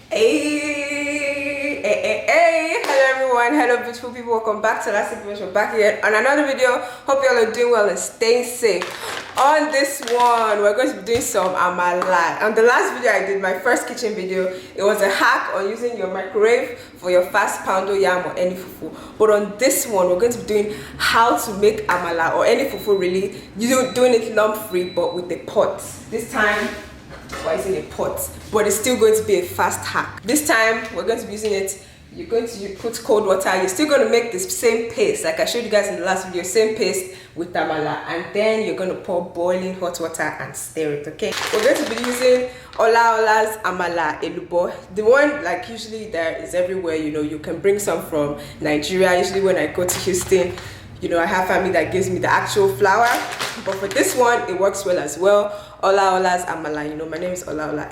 Hey, hello everyone, hello beautiful people, welcome back to Last Information. Back again on another video. Hope you all are doing well and staying safe. On this one, we're going to be doing some amala. On the last video I did, my first kitchen video, it was a hack on using your microwave for your fast poundo yam or any fufu. But on this one, we're going to be doing how to make amala or any fufu really. You're doing it lump free but with a pot. This time we're using a pot, but it's still going to be a fast hack. This time we're going to be using it. You're going to put cold water. You're still going to make this same paste like I showed you guys in the last video, same paste with amala, and then you're going to pour boiling hot water and stir it. Okay, we're going to be using Ola's amala elubo, the one like usually there is everywhere. You know, you can bring some from Nigeria. Usually when I go to Houston, you know, I have family that gives me the actual flour, but for this one it works well as well. Ola's amala, you know, my name is Ola.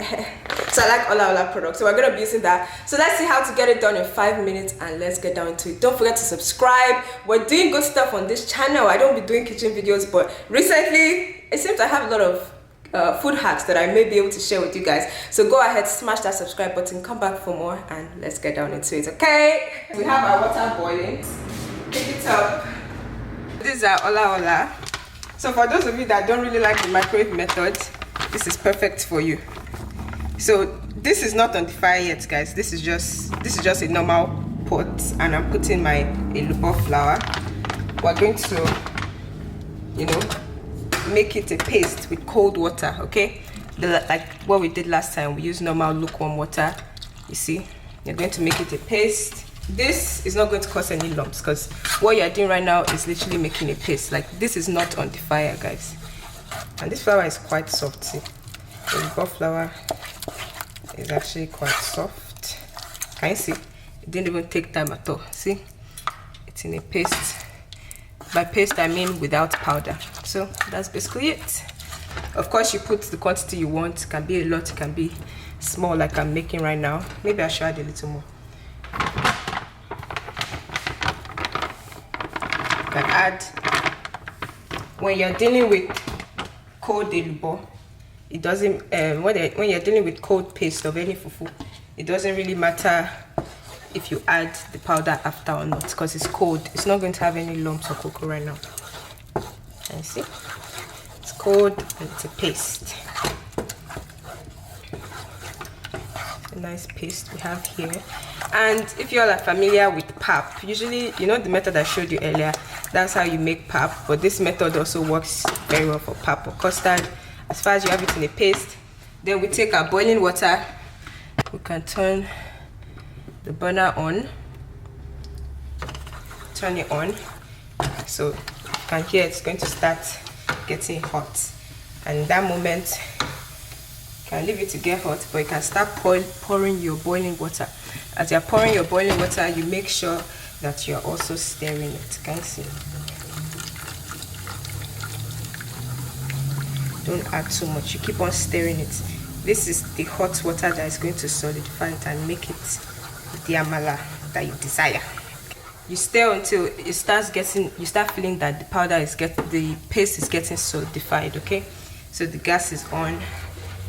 So I like Ola products, so we're gonna be using that. So let's see how to get it done in 5 minutes, and let's get down to it. Don't forget to subscribe. We're doing good stuff on this channel. I don't be doing kitchen videos, but recently it seems I have a lot of food hacks that I may be able to share with you guys. So go ahead, smash that subscribe button, come back for more, and let's get down into it. Okay, we have our water boiling. Pick it up. These are Ola. So for those of you that don't really like the microwave method, this is perfect for you. So this is not on the fire yet, guys. This is just a normal pot, and I'm putting my elubo flour. We're going to, you know, make it a paste with cold water. Okay, like what we did last time. We used normal lukewarm water. You see, you're going to make it a paste. This is not going to cause any lumps because what you're doing right now is literally making a paste. Like, this is not on the fire, guys. And this flour is quite soft. See, the elubo flour is actually quite soft. Can you see? It didn't even take time at all. See, it's in a paste. By paste I mean without powder. So that's basically it. Of course, you put the quantity you want. It can be a lot, it can be small, like I'm making right now. Maybe I should add a little more. Can add. When you're dealing with cold elubo, it doesn't when you're dealing with cold paste of any fufu, it doesn't really matter if you add the powder after or not, because it's cold. It's not going to have any lumps or cocoa right now. Can you see? It's cold and it's a paste. A nice paste we have here. And if you all are familiar with pap, usually, you know, the method I showed you earlier, that's how you make pap, but this method also works very well for pap or custard. As far as you have it in a paste, then we take our boiling water. We can turn the burner on, turn it on, so you can hear it's going to start getting hot, and in that moment you can leave it to get hot, but you can start pouring your boiling water. As you're pouring your boiling water, you make sure that you're also stirring it. Can you see? Don't add too much, you keep on stirring it. This is the hot water that is going to solidify it and make it the amala that you desire. You stir until it starts getting, you start feeling that the powder is the paste is getting solidified. Okay, so the gas is on,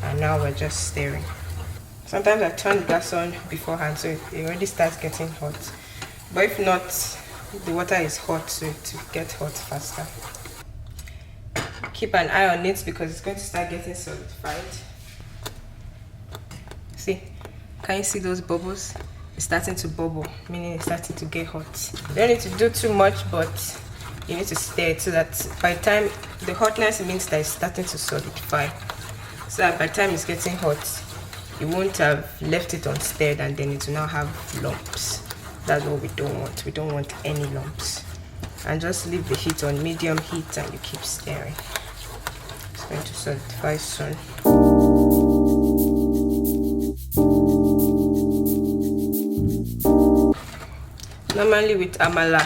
and now we're just stirring. Sometimes I turn the gas on beforehand so it already starts getting hot, but if not, the water is hot, so to get hot faster. Keep an eye on it because it's going to start getting solidified. See, can you see those bubbles? It's starting to bubble, meaning it's starting to get hot. You don't need to do too much, but you need to stir it so that by the time the hotness means that it's starting to solidify, so that by the time it's getting hot, you won't have left it unstirred and then it will now have lumps. That's what we don't want. We don't want any lumps. And just leave the heat on medium heat and you keep stirring. It's going to solidify soon. Normally with amala,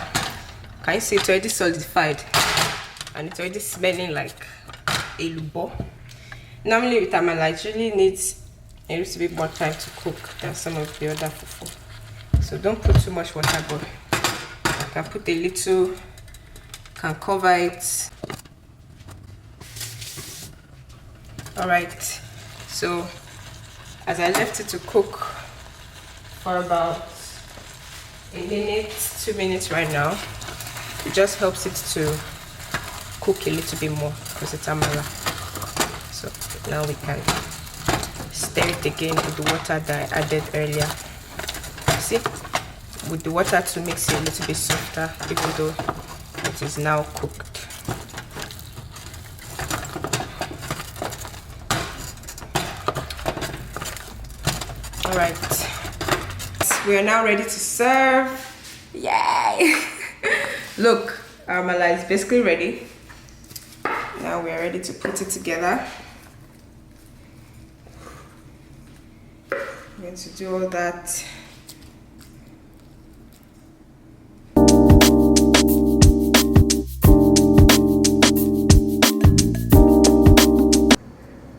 can you see it's already solidified and it's already smelling like elubo. Normally with amala, it really needs a little bit more time to cook than some of the other fufu. So don't put too much water, but you can put a little, can cover it. Alright, so as I left it to cook for about a minute, 2 minutes right now. It just helps it to cook a little bit more because it's amala. So now we can stir it again with the water that I added earlier. See, with the water to mix it a little bit softer, even though it is now cooked. All right, we are now ready to serve. Yay! Look, our amala is basically ready. Now we are ready to put it together. I'm going to do all that.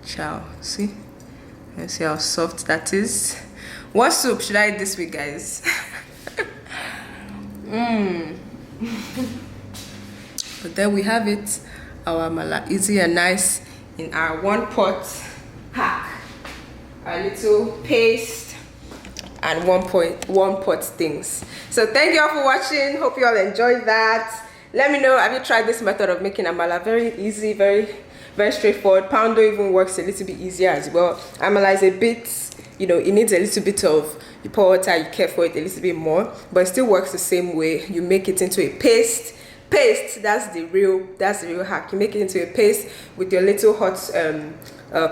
Ciao. See? You see how soft that is. What soup should I eat this week, guys? But there we have it, our amala, easy and nice in our one pot hack. Our little paste and one pot things. So thank you all for watching. Hope you all enjoyed that. Let me know, have you tried this method of making amala? Very easy, very straightforward. Poundo even works a little bit easier as well. Amala is a bit, you know, it needs a little bit of, you pour water, you care for it a little bit more, but it still works the same way. You make it into a paste. That's the real hack. You make it into a paste with your little hot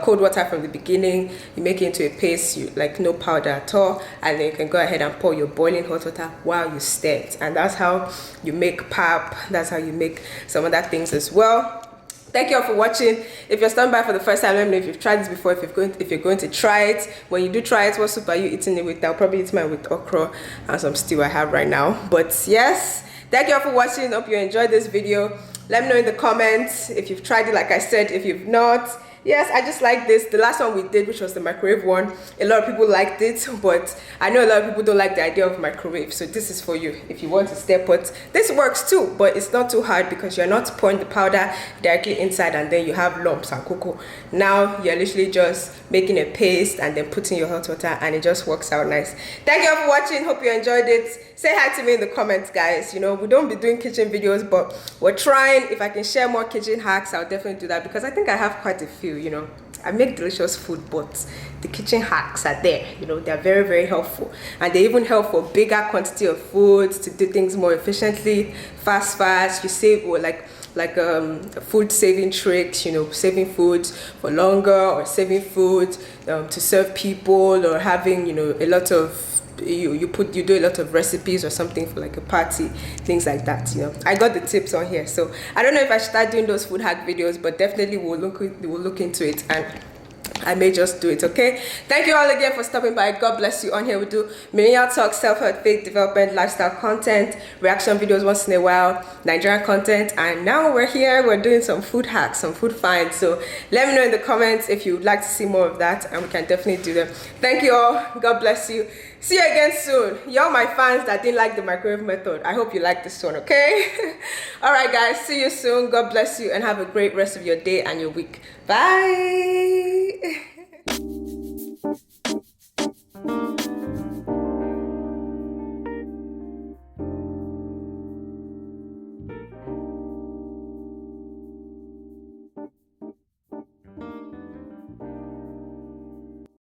cold water from the beginning. You make it into a paste, you like no powder at all, and then you can go ahead and pour your boiling hot water while you stir it. And that's how you make pap. That's how you make some other things as well. Thank you all for watching. If you're standing by for the first time, let me know if you've tried this before, if you're going to try it. When you do try it, what soup are you eating it with? I'll probably eat mine with okra and some stew I have right now. But yes, thank you all for watching. Hope you enjoyed this video. Let me know in the comments if you've tried it, like I said. If you've not, yes, I just like this. The last one we did, which was the microwave one, a lot of people liked it, but I know a lot of people don't like the idea of microwave. So this is for you. If you want to stir pot, this works too, but it's not too hard because you're not pouring the powder directly inside and then you have lumps and cocoa. Now you're literally just making a paste and then putting your hot water, and it just works out nice. Thank you all for watching. Hope you enjoyed it. Say hi to me in the comments, guys. You know, we don't be doing kitchen videos, but we're trying. If I can share more kitchen hacks, I'll definitely do that because I think I have quite a few. You know, I make delicious food, but the kitchen hacks are there. You know, they're very helpful, and they even help for bigger quantity of food, to do things more efficiently, fast. You save, or like food saving tricks, you know, saving food for longer, or saving food to serve people, or having, you know, a lot of you do a lot of recipes or something for like a party, things like that. You know, I got the tips on here, so I don't know if I should start doing those food hack videos, but definitely we'll look into it, and I may just do it. Okay, thank you all again for stopping by. God bless you. On here we do millennial talk, self-help, faith development, lifestyle content, reaction videos once in a while, Nigerian content, and now we're here, we're doing some food hacks, some food finds. So let me know in the comments if you'd like to see more of that, and we can definitely do them. Thank you all. God bless you. See you again soon. Y'all my fans that didn't like the microwave method, I hope you like this one. Okay. All right guys, see you soon. God bless you and have a great rest of your day and your week. Bye.